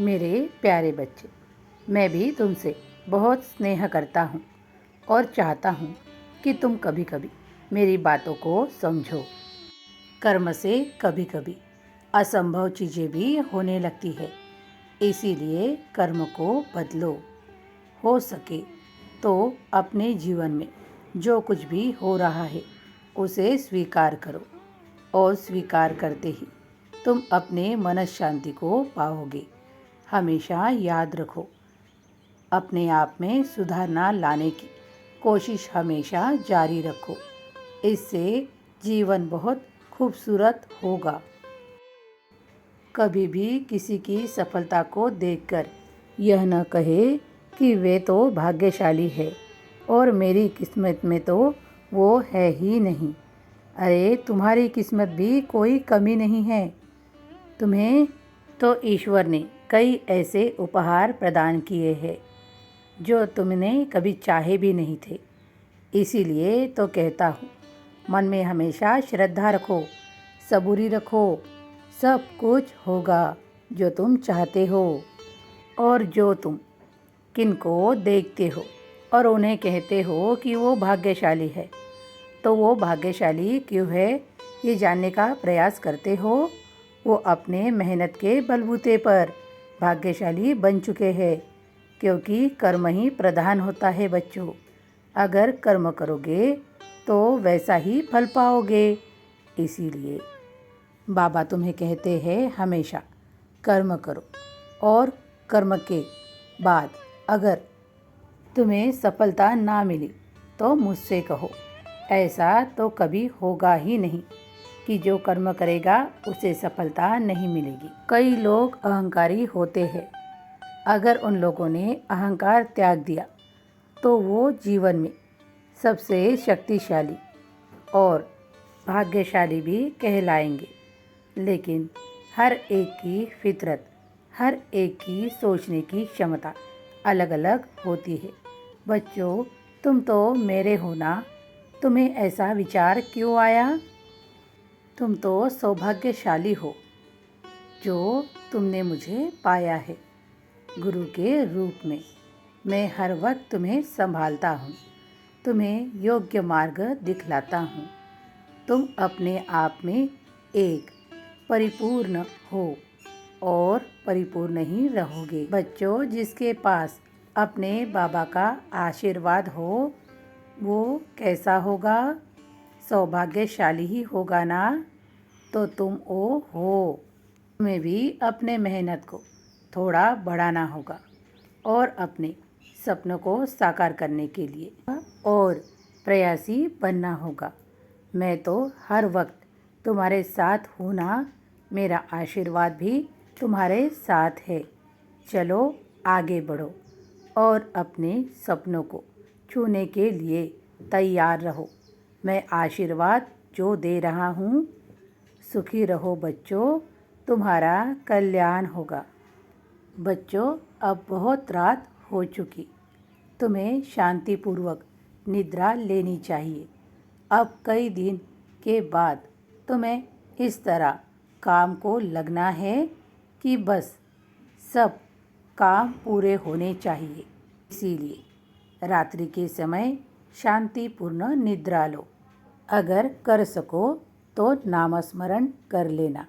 मेरे प्यारे बच्चे, मैं भी तुमसे बहुत स्नेह करता हूँ और चाहता हूँ कि तुम कभी कभी मेरी बातों को समझो। कर्म से कभी कभी असंभव चीज़ें भी होने लगती है, इसीलिए कर्म को बदलो। हो सके तो अपने जीवन में जो कुछ भी हो रहा है उसे स्वीकार करो, और स्वीकार करते ही तुम अपने मन शांति को पाओगे। हमेशा याद रखो, अपने आप में सुधारना लाने की कोशिश हमेशा जारी रखो, इससे जीवन बहुत खूबसूरत होगा। कभी भी किसी की सफलता को देखकर यह न कहे कि वे तो भाग्यशाली है और मेरी किस्मत में तो वो है ही नहीं। अरे तुम्हारी किस्मत भी कोई कमी नहीं है। तुम्हें तो ईश्वर ने कई ऐसे उपहार प्रदान किए हैं जो तुमने कभी चाहे भी नहीं थे। इसीलिए तो कहता हूँ, मन में हमेशा श्रद्धा रखो, सबूरी रखो, सब कुछ होगा जो तुम चाहते हो। और जो तुम किनको देखते हो और उन्हें कहते हो कि वो भाग्यशाली है, तो वो भाग्यशाली क्यों है ये जानने का प्रयास करते हो। वो अपने मेहनत के बलबूते पर भाग्यशाली बन चुके हैं, क्योंकि कर्म ही प्रधान होता है बच्चों। अगर कर्म करोगे तो वैसा ही फल पाओगे। इसीलिए बाबा तुम्हें कहते हैं हमेशा कर्म करो, और कर्म के बाद अगर तुम्हें सफलता ना मिली तो मुझसे कहो। ऐसा तो कभी होगा ही नहीं कि जो कर्म करेगा उसे सफलता नहीं मिलेगी। कई लोग अहंकारी होते हैं, अगर उन लोगों ने अहंकार त्याग दिया तो वो जीवन में सबसे शक्तिशाली और भाग्यशाली भी कहलाएंगे। लेकिन हर एक की फितरत, हर एक की सोचने की क्षमता अलग अलग होती है। बच्चों, तुम तो मेरे हो ना, तुम्हें ऐसा विचार क्यों आया? तुम तो सौभाग्यशाली हो जो तुमने मुझे पाया है गुरु के रूप में। मैं हर वक्त तुम्हें संभालता हूँ, तुम्हें योग्य मार्ग दिखलाता हूँ। तुम अपने आप में एक परिपूर्ण हो और परिपूर्ण ही रहोगे। बच्चों, जिसके पास अपने बाबा का आशीर्वाद हो वो कैसा होगा? सौभाग्यशाली ही होगा ना। तो तुम वो हो। तुम्हें भी अपने मेहनत को थोड़ा बढ़ाना होगा और अपने सपनों को साकार करने के लिए और प्रयासी बनना होगा। मैं तो हर वक्त तुम्हारे साथ हूँ ना, मेरा आशीर्वाद भी तुम्हारे साथ है। चलो आगे बढ़ो और अपने सपनों को छूने के लिए तैयार रहो। मैं आशीर्वाद जो दे रहा हूँ, सुखी रहो बच्चों, तुम्हारा कल्याण होगा। बच्चों, अब बहुत रात हो चुकी, तुम्हें शांतिपूर्वक निद्रा लेनी चाहिए। अब कई दिन के बाद तुम्हें इस तरह काम को लगना है कि बस सब काम पूरे होने चाहिए। इसीलिए रात्रि के समय शांतिपूर्ण निद्रा लो। अगर कर सको तो नामस्मरण कर लेना।